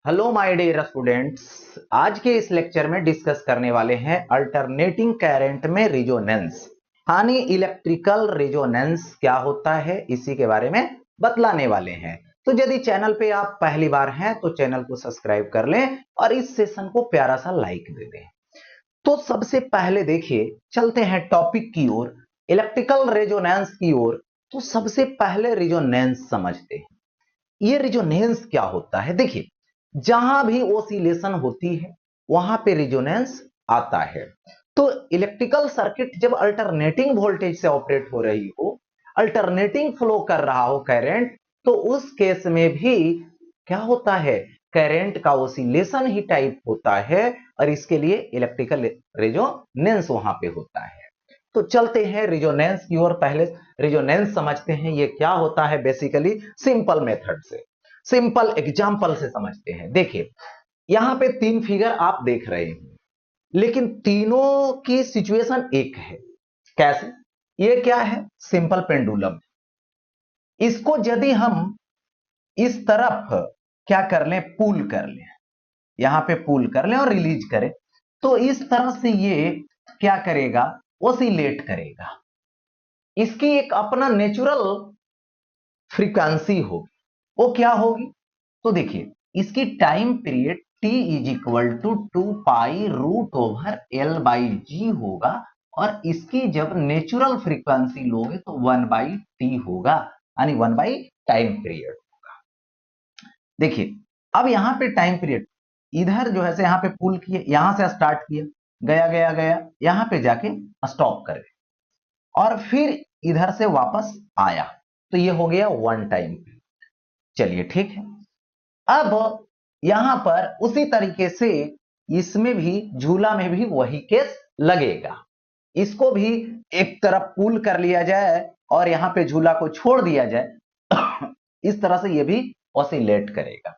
Hello my dear students. आज के इस लेक्चर में डिस्कस करने वाले हैं अल्टरनेटिंग करंट में रिजोनेंस यानी इलेक्ट्रिकल रिजोनेंस क्या होता है, इसी के बारे में बतलाने वाले हैं। तो यदि चैनल पे आप पहली बार हैं तो चैनल को सब्सक्राइब कर लें और इस सेशन को प्यारा सा लाइक दे दें। तो सबसे पहले देखिए, चलते हैं टॉपिक की ओर, इलेक्ट्रिकल रेजोनेंस की ओर। तो सबसे पहले रिजोनेंस समझते हैं। ये रिजोनेंस क्या होता है? देखिए, जहां भी ओसिलेशन होती है वहां पे रिजोनेंस आता है। तो इलेक्ट्रिकल सर्किट जब अल्टरनेटिंग वोल्टेज से ऑपरेट हो रही हो, अल्टरनेटिंग फ्लो कर रहा हो करंट, तो उस केस में भी क्या होता है, करंट का ओसिलेशन ही टाइप होता है और इसके लिए इलेक्ट्रिकल रेजोनेंस वहां पे होता है। तो चलते हैं रिजोनेंस की ओर। पहले रिजोनेंस समझते हैं ये क्या होता है। बेसिकली सिंपल मेथड से, सिंपल एग्जांपल से समझते हैं। देखिए, यहां पे तीन फिगर आप देख रहे हैं, लेकिन तीनों की सिचुएशन एक है। कैसे? ये क्या है? Simple pendulum. इसको यदि हम इस तरफ क्या कर लें, पुल कर लें, यहां पे पुल कर लें और रिलीज करें, तो इस तरह से ये क्या करेगा, ओसिलेट करेगा। इसकी एक अपना नेचुरल फ्रीक्वेंसी होगी। वो क्या होगी? तो देखिए, इसकी time period t is equal to 2 pi root over L by g होगा, और इसकी जब नेचुरल फ्रीक्वेंसी लोगे तो 1/t होगा, यानी 1 बाई टाइम पीरियड होगा। देखिए, अब यहां पे टाइम पीरियड इधर जो है से यहां पे पुल किए, यहां से स्टार्ट किया, गया गया गया, यहां पे जाके स्टॉप कर गए और फिर इधर से वापस आया, तो ये हो गया वन टाइम। चलिए ठीक है। अब यहां पर उसी तरीके से इसमें भी, झूला में भी वही केस लगेगा। इसको भी एक तरफ पुल कर लिया जाए और यहां पे झूला को छोड़ दिया जाए इस तरह से ये भी ऑसिलेट करेगा।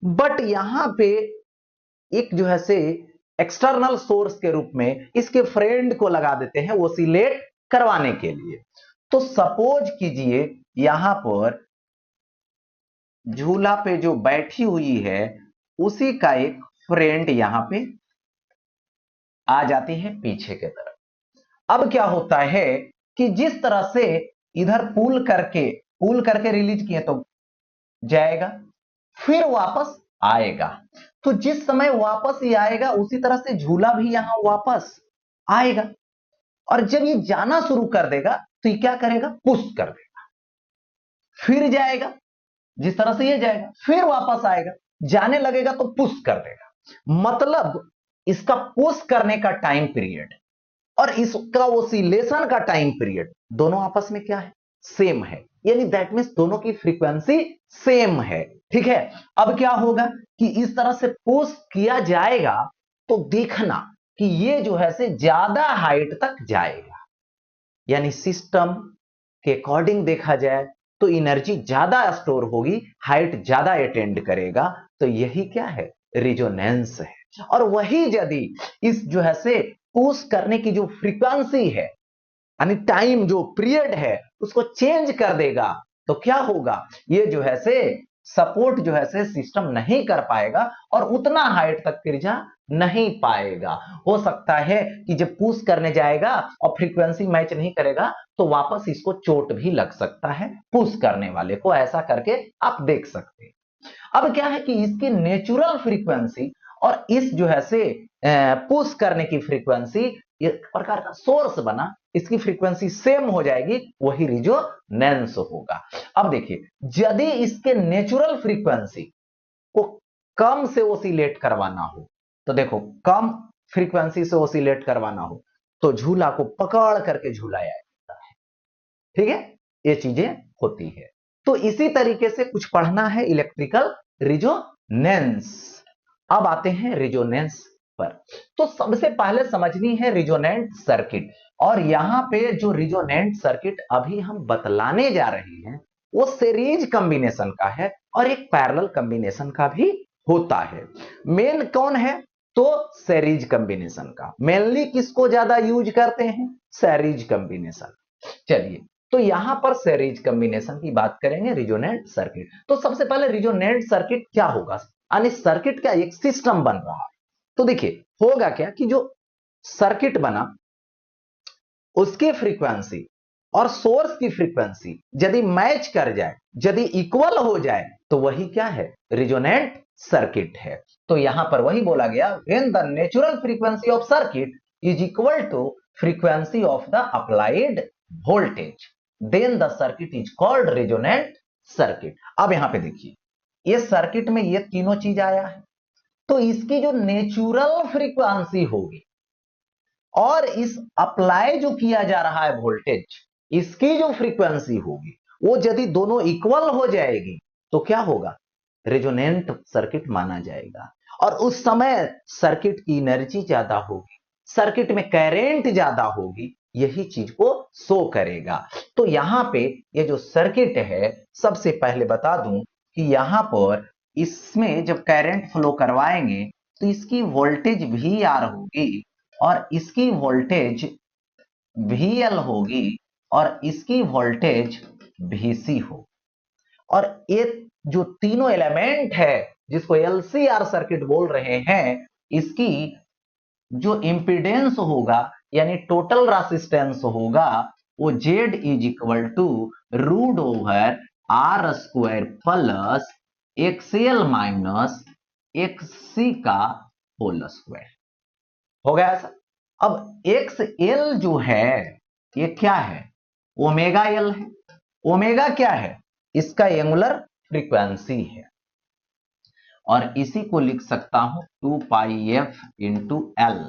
बट यहां पे एक जो है से एक्सटर्नल सोर्स के रूप में इसके फ्रेंड को लगा देते हैं ऑसिलेट करवाने के लिए। तो सपोज कीजिए, यहां पर झूला पे जो बैठी हुई है उसी का एक फ्रेंड यहां पे आ जाती है पीछे के तरफ। अब क्या होता है कि जिस तरह से इधर पुल करके रिलीज किए तो जाएगा, फिर वापस आएगा। तो जिस समय वापस ही आएगा उसी तरह से झूला भी यहां वापस आएगा, और जब ये जाना शुरू कर देगा तो ये क्या करेगा, पुश कर देगा, फिर जाएगा जिस तरह से ये जाएगा, फिर वापस आएगा, जाने लगेगा तो पुश कर देगा। मतलब इसका पुश करने का टाइम पीरियड और इसका ओसिलेशन का टाइम पीरियड दोनों आपस में क्या है, सेम है। यानी दैट मीन्स दोनों की फ्रीक्वेंसी सेम है। ठीक है। अब क्या होगा कि इस तरह से पुश किया जाएगा तो देखना कि ये जो है से ज्यादा हाइट तक जाएगा, यानी सिस्टम के अकॉर्डिंग देखा जाए तो एनर्जी ज्यादा स्टोर होगी, हाइट ज्यादा अटेंड करेगा। तो यही क्या है, रिजोनेंस है। और वही यदि इस जो है से पुश करने की जो फ्रीक्वेंसी है, यानी टाइम जो पीरियड है उसको चेंज कर देगा, तो क्या होगा, ये जो है से सपोर्ट जो है से सिस्टम नहीं कर पाएगा और उतना हाइट तक फिर जा नहीं पाएगा। हो सकता है कि जब पुश करने जाएगा और फ्रीक्वेंसी मैच नहीं करेगा तो वापस इसको चोट भी लग सकता है पुश करने वाले को। ऐसा करके आप देख सकते हैं। अब क्या है कि इसकी नेचुरल फ्रीक्वेंसी और इस जो है से पुश करने की फ्रीक्वेंसी, एक प्रकार का सोर्स बना, इसकी फ्रीक्वेंसी सेम हो जाएगी, वही रिजोनेंस होगा। अब देखिए, यदि इसके नेचुरल फ्रीक्वेंसी को कम से ओसिलेट करवाना हो, तो देखो कम फ्रीक्वेंसी से ओसिलेट करवाना हो तो झूला को पकड़ करके झूलाया जाता है। ठीक है, ये चीजें होती है। तो इसी तरीके से कुछ पढ़ना है इलेक्ट्रिकल रिजोनेंस। अब आते हैं रिजोनेंस पर। तो सबसे पहले समझनी है रिजोनेंट सर्किट, और यहां पे जो रिजोनेंट सर्किट अभी हम बतलाने जा रहे हैं वो सीरीज कॉम्बिनेशन का है और एक पैरेलल कॉम्बिनेशन का भी होता है। मेन कौन है, तो सीरीज कॉम्बिनेशन का। मेनली किसको ज्यादा यूज करते हैं, सीरीज कॉम्बिनेशन। चलिए, तो यहां पर सीरीज कॉम्बिनेशन की बात करेंगे, रिजोनेंट सर्किट। तो सबसे पहले रिजोनेंट सर्किट क्या होगा यानी सर्किट का एक सिस्टम बन रहा है। तो देखिए होगा क्या कि जो सर्किट बना उसकी फ्रीक्वेंसी और सोर्स की फ्रीक्वेंसी यदि मैच कर जाए, यदि इक्वल हो जाए, तो वही क्या है, रिजोनेंट सर्किट है। तो यहां पर वही बोला गया, when the natural frequency of circuit is equal to frequency of the applied voltage, then the circuit is called resonant circuit. अब यहां पे देखिए, ये सर्किट में ये तीनों चीज आया है, तो इसकी जो नेचुरल फ्रीक्वेंसी होगी और इस अप्लाई जो किया जा रहा है वोल्टेज, इसकी जो फ्रीक्वेंसी होगी, वो यदि दोनों इक्वल हो जाएगी तो क्या होगा, रेजोनेंट सर्किट माना जाएगा। और उस समय सर्किट की एनर्जी ज्यादा होगी, सर्किट में करंट ज्यादा होगी, यही चीज को शो करेगा। तो यहां पे ये जो सर्किट है, सबसे पहले बता दूं कि यहां पर इसमें जब करंट फ्लो करवाएंगे तो इसकी वोल्टेज वी आर होगी और इसकी वोल्टेज VL होगी और इसकी वोल्टेज VC हो। और ये जो तीनों एलिमेंट है जिसको LCR सर्किट बोल रहे हैं, इसकी जो इंपीडेंस होगा यानी टोटल रेसिस्टेंस होगा, वो Z is equal to root over R square plus XL minus XC का होल स्क्वायर हो गया ऐसा। अब XL जो है ये क्या है, ओमेगा L है। ओमेगा क्या है, इसका एंगुलर फ्रीक्वेंसी है और इसी को लिख सकता हूं 2 पाई f इंटू एल,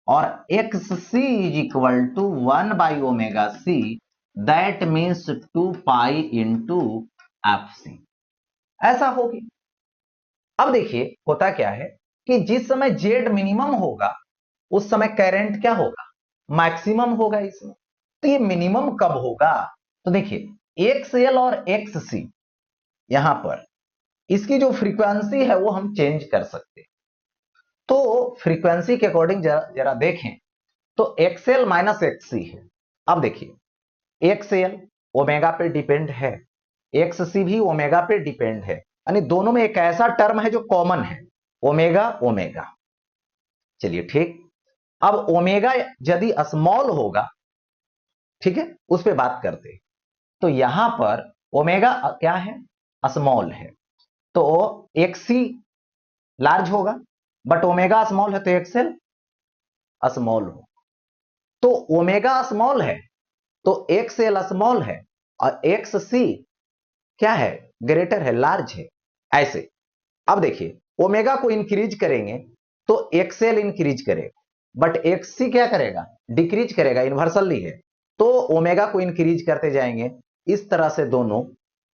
और XC is equal to 1 by omega C, that means 2 pi into FC, ऐसा होगी। अब देखिए होता क्या है कि जिस समय Z मिनिमम होगा उस समय करंट क्या होगा, मैक्सिमम होगा इसमें। तो ये मिनिमम कब होगा, तो देखिए XL और XC यहां पर इसकी जो फ्रीक्वेंसी है वो हम चेंज कर सकते हैं। तो फ्रीक्वेंसी के अकॉर्डिंग जरा देखें तो XL माइनस XC है। अब देखिए XL ओमेगा पे डिपेंड है, XC भी ओमेगा पे डिपेंड है, यानी दोनों में एक ऐसा टर्म है जो कॉमन है, ओमेगा ओमेगा। चलिए ठीक, अब ओमेगा यदि स्मॉल होगा, ठीक है, उस पर बात करते हैं। तो यहां पर ओमेगा क्या है, स्मॉल है, तो XC लार्ज होगा, बट ओमेगा स्मॉल है तो XL स्मॉल हो। तो ओमेगा स्मॉल है तो XL स्मॉल है और XC क्या है, ग्रेटर है, लार्ज है, ऐसे। अब देखिए ओमेगा को इंक्रीज करेंगे तो XL इंक्रीज करेगा, बट XC क्या करेगा, डिक्रीज करेगा, इन्वर्सली है। तो ओमेगा को इंक्रीज करते जाएंगे, इस तरह से दोनों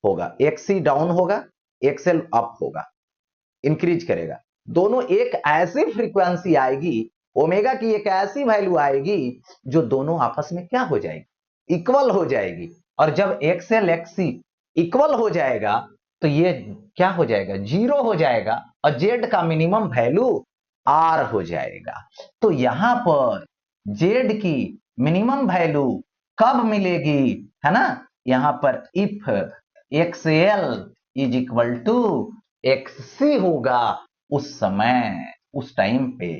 होगा, XC डाउन होगा, XL अप होगा, इंक्रीज करेगा। दोनों एक ऐसी फ्रीक्वेंसी आएगी, ओमेगा की एक ऐसी वैल्यू आएगी जो दोनों आपस में क्या हो जाएगी, इक्वल हो जाएगी। और जब XL XC इक्वल हो जाएगा तो ये क्या हो जाएगा, जीरो हो जाएगा और Z का मिनिमम वैल्यू R हो जाएगा। तो यहां पर Z की मिनिमम वैल्यू कब मिलेगी, है ना, यहां पर if XL is equal to XC होगा उस समय, उस टाइम पे,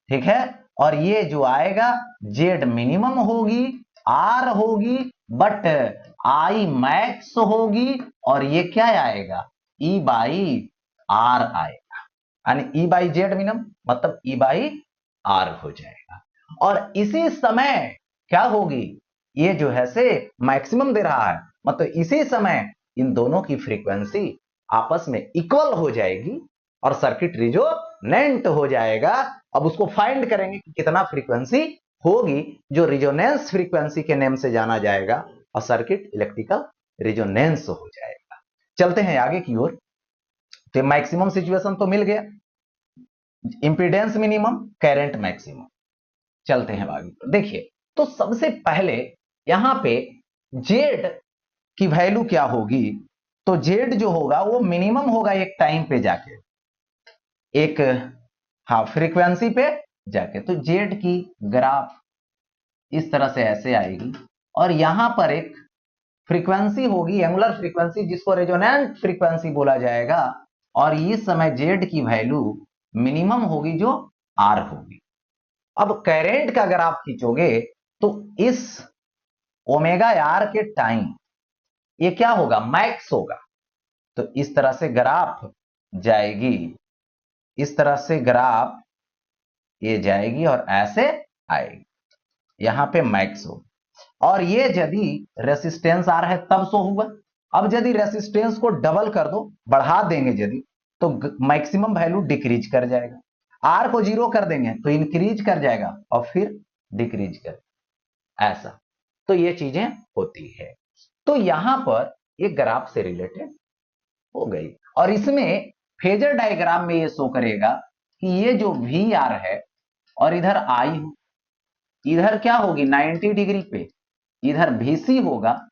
ठीक है। और ये जो आएगा Z मिनिमम होगी, R होगी, बट I मैक्स होगी, और ये क्या आएगा, E बाई R आएगा, यानी E बाई Z मिनिमम मतलब E बाई R हो जाएगा। और इसी समय क्या होगी, ये जो है से मैक्सिमम दे रहा है, मतलब इसी समय इन दोनों की फ्रीक्वेंसी आपस में इक्वल हो जाएगी और सर्किट रिजोनेंट हो जाएगा। अब उसको फाइंड करेंगे कि कितना फ्रीक्वेंसी होगी, जो रिजोनेंस फ्रीक्वेंसी के नेम से जाना जाएगा, और सर्किट इलेक्ट्रिकल रिजोनेंस हो जाएगा। चलते हैं आगे की ओर। तो मैक्सिमम सिचुएशन तो मिल गया, इंपीडेंस मिनिमम, करंट मैक्सिमम। चलते हैं आगे, देखिए तो सबसे पहले यहां पे Z की वैल्यू क्या होगी, तो Z जो होगा वो मिनिमम होगा एक टाइम पे जाके, एक हाँ फ्रीक्वेंसी पे जाके। तो Z की ग्राफ इस तरह से ऐसे आएगी और यहां पर एक फ्रीक्वेंसी होगी, एंगुलर फ्रीक्वेंसी, जिसको रेजोनेंट फ्रीक्वेंसी बोला जाएगा, और इस समय जेड की वैल्यू मिनिमम होगी जो आर होगी। अब करंट का अगर आप खींचोगे तो इस ओमेगा आर के टाइम ये क्या होगा, मैक्स होगा। तो इस तरह से ग्राफ जाएगी, इस तरह से ग्राफ ये जाएगी और ऐसे आएगी, यहां पे मैक्स होगा। और ये यदि रेसिस्टेंस आ रहा है तब सो होगा। अब यदि रेसिस्टेंस को डबल कर दो, बढ़ा देंगे यदि, तो मैक्सिमम वैल्यू डिक्रीज कर जाएगा। आर को जीरो कर देंगे तो इंक्रीज कर जाएगा और फिर डिक्रीज कर, ऐसा। तो ये चीजें होती है। तो यहां पर एक ग्राफ से रिलेटेड हो गई। और इसमें फेजर डायग्राम में ये शो करेगा कि ये जो वी आर है और इधर आई, इधर क्या होगी 90 डिग्री पे, इधर VC होगा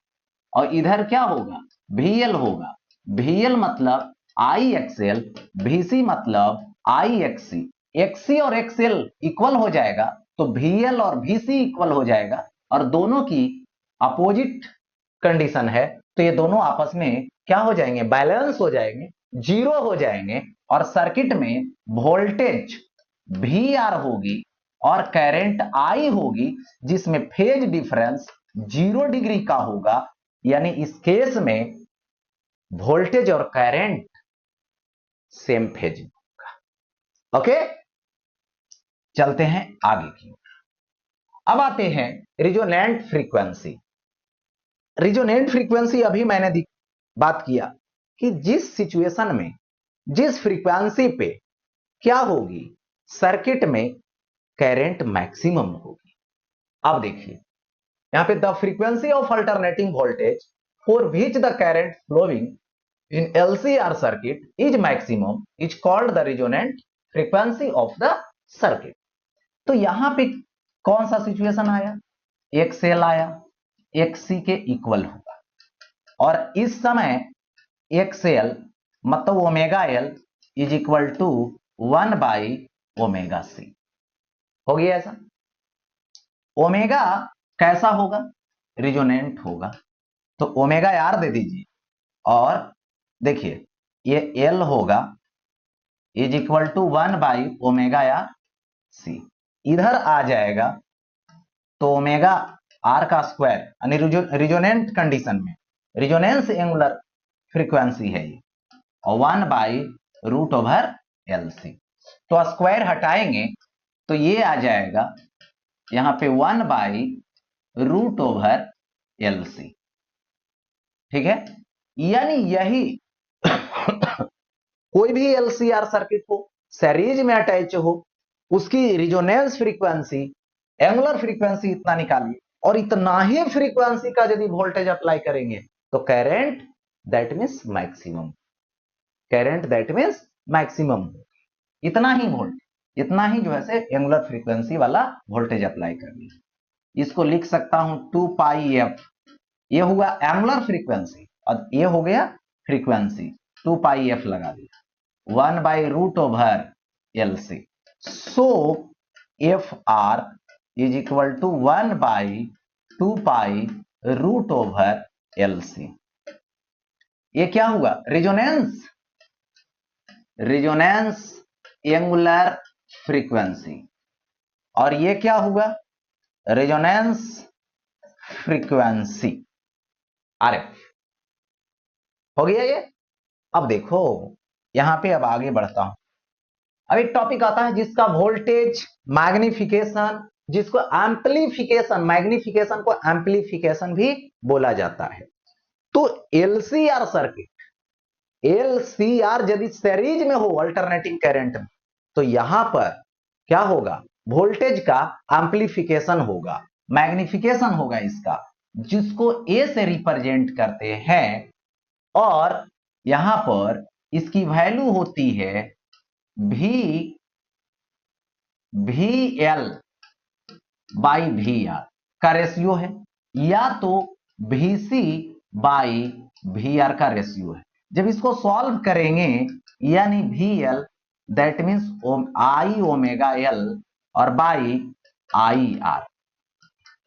और इधर क्या होगा VL होगा। VL मतलब IXL, VC मतलब IXC। XC और XL इक्वल हो जाएगा तो VL और VC इक्वल हो जाएगा, और दोनों की अपोजिट कंडीशन है तो ये दोनों आपस में क्या हो जाएंगे, बैलेंस हो जाएंगे, जीरो हो जाएंगे। और सर्किट में वोल्टेज VR होगी और करंट I होगी, जिसमें फेज डिफरेंस 0 डिग्री का होगा। यानी इस केस में वोल्टेज और करंट सेम फेज में होगा। ओके, चलते हैं आगे की। अब आते हैं रिजोनेंट फ्रीक्वेंसी। रिजोनेंट फ्रीक्वेंसी अभी मैंने बात किया कि जिस सिचुएशन में, जिस फ्रीक्वेंसी पे क्या होगी, सर्किट में करंट मैक्सिमम होगी। अब देखिए यहां पे the frequency of alternating voltage for which the current flowing in LCR circuit is maximum is called the resonant frequency of the circuit। तो यहां पे कौन सा सिचुएशन आया, एक सेल आया, एक सी के इक्वल होगा, और इस समय एक सेल मतलब omega L is equal to 1 by omega C. हो गया ऐसा। ओमेगा कैसा होगा, रिजोनेंट होगा, तो ओमेगा आर दे दीजिए, और देखिए ये एल होगा is equal to 1 by omega R C. इधर आ जाएगा तो ओमेगा आर का स्क्वायर, यानी रिजोनेंट कंडीशन में रिजोनेंस एंगुलर फ्रीक्वेंसी है ये, और 1 by root over L C. तो स्क्वायर हटाएंगे तो ये आ जाएगा यहां पे 1 by root over L C. ठीक है, यानी यही कोई भी LCR सर्किट हो, सीरीज में अटैच हो, उसकी रिजोनेंस फ्रीक्वेंसी, एंगुलर फ्रीक्वेंसी इतना निकालिए, और इतना ही फ्रीक्वेंसी का यदि वोल्टेज अप्लाई करेंगे तो current that means maximum, current that means maximum, इतना ही वोल्ट, इतना ही जो है एंगुलर फ्रीक्वेंसी वाला वोल्टेज अप्लाई करनी। इसको लिख सकता हूं 2 पाई एफ, ये हुआ एंगुलर फ्रीक्वेंसी और ये हो गया फ्रीक्वेंसी, 2 पाई एफ लगा दिया, 1 by root over L C. So F R is equal to 1 by 2 pi root over L C. ये क्या हुआ, रिजोनेंस, रिजोनेंस एंगुलर फ्रीक्वेंसी। और ये क्या हुआ, रेजोनेंस फ्रीक्वेंसी RF। हो गया ये। अब देखो यहां पे अब आगे बढ़ता हूं। अब एक टॉपिक आता है जिसका वोल्टेज मैग्निफिकेशन, जिसको एम्पलीफिकेशन, मैग्निफिकेशन को एम्पलीफिकेशन भी बोला जाता है। तो LCR सर्किट, LCR यदि सीरीज में हो अल्टरनेटिंग करंट में, तो यहां पर क्या होगा, वोल्टेज का एम्पलीफिकेशन होगा, मैग्निफिकेशन होगा इसका, जिसको A से रिप्रेजेंट करते हैं। और यहां पर इसकी वैल्यू होती है VL बाई VR का रेशियो है, या तो VC बाई VR का रेशियो है। जब इसको सॉल्व करेंगे यानी VL that means I omega L और बाई IR,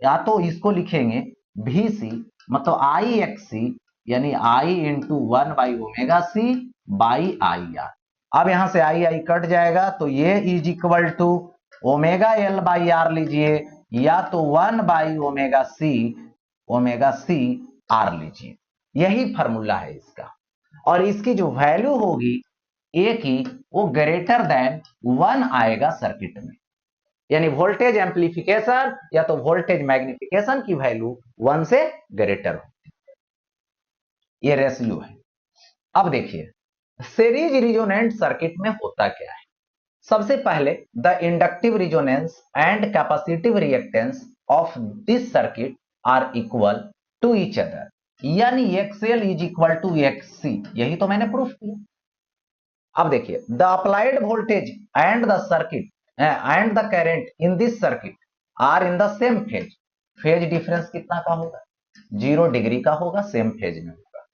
या तो इसको लिखेंगे VC मतलब IXC यानी I into 1 by omega C by I R. अब यहां से आई आई कट जाएगा तो ये is equal to omega L by R लीजिए, या तो 1/ओमेगा सी आर लीजिए। यही फॉर्मूला है इसका। और इसकी जो वैल्यू होगी ए की, वो ग्रेटर देन 1 आएगा सर्किट में, यानी वोल्टेज एम्प्लीफिकेशन या तो वोल्टेज मैग्निफिकेशन की वैल्यू 1 से ग्रेटर होती है। ये रेशियो है। अब देखिए सीरीज रिजोनेंट सर्किट में होता क्या है। सबसे पहले the inductive resonance and capacitive reactance of this circuit are equal to each other, यानी XL is equal to XC. यही तो मैंने प्रूफ किया। अब देखिए the applied voltage and the circuit and the current in this circuit are in the same phase. Phase difference कितना का होगा? 0 डिग्री का होगा, सेम फेज में होगा।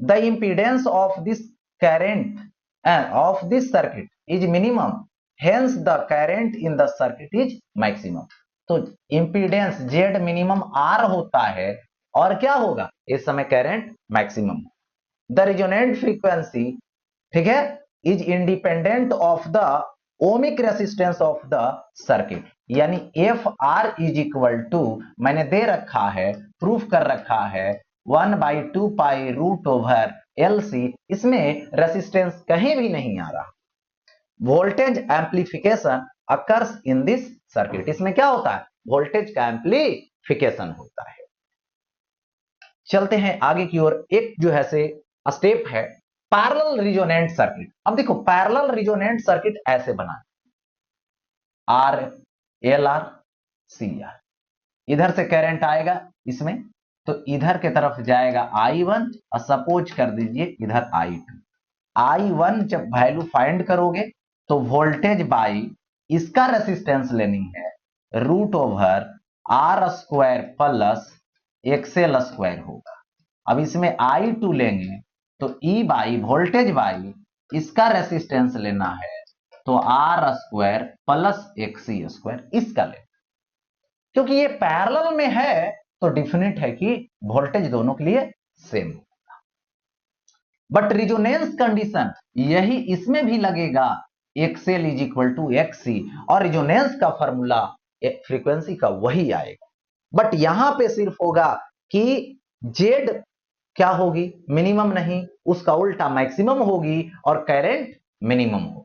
The impedance of this current of this circuit is minimum, hence the current in the circuit is maximum. तो impedance Z minimum R होता है और क्या होगा इस समय? Current maximum. The resonant frequency, ठीक है, is independent of the ohmic resistance of the circuit, यानी F R is equal to, मैंने दे रखा है, प्रूफ कर रखा है, 1/2 पाई रूट ओवर एल सी। इसमें रेसिस्टेंस कहीं भी नहीं आ रहा। Voltage amplification occurs in this circuit. इसमें क्या होता है? वोल्टेज का एम्प्लीफिकेशन होता है। चलते हैं आगे की ओर। एक जो है से स्टेप है पैरेलल रिजोनेंट सर्किट। अब देखो पैरेलल रिजोनेंट सर्किट ऐसे बना, R L R C R, इधर से करंट आएगा इसमें, तो इधर के तरफ जाएगा I1 और सपोज कर दीजिए इधर I2। I1 जब वैल्यू फाइंड करोगे तो वोल्टेज बाई इसका रेसिस्टेंस लेनी है, root over R square plus XL square होगा। अब इसमें I2 लेंगे तो E बाई वोल्टेज बाई इसका रेसिस्टेंस लेना है, तो R square plus XC square इसका लेना। क्योंकि ये पैरेलल में है तो डिफिनिट है कि वोल्टेज दोनों के लिए सेम होगा। बट रिजोनेंस कंडीशन यही इसमें भी लगेगा, XL is equal to XC, और रिजोनेंस का फॉर्मूला फ्रीक्वेंसी का वही आएगा। बट यहां पे सिर्फ होगा कि जेड क्या होगी? मिनिमम नहीं, उसका उल्टा मैक्सिमम होगी और करंट मिनिमम होगा।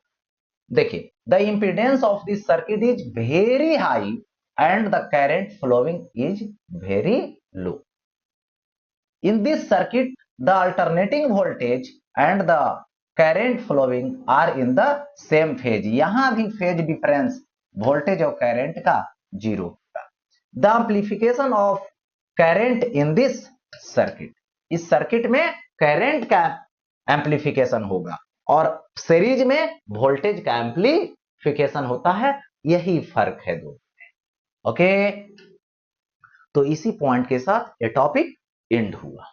देखिए the impedance of this circuit is very high and the current flowing is very low. In this circuit, the alternating voltage and the current flowing are in the same phase. यहां भी phase difference voltage और current का 0 होगा। The amplification of current in this circuit, इस circuit में current का amplification होगा और सीरीज में वोल्टेज का एम्प्लीफिकेशन होता है। यही फर्क है दो। ओके तो इसी पॉइंट के साथ ये टॉपिक एंड हुआ।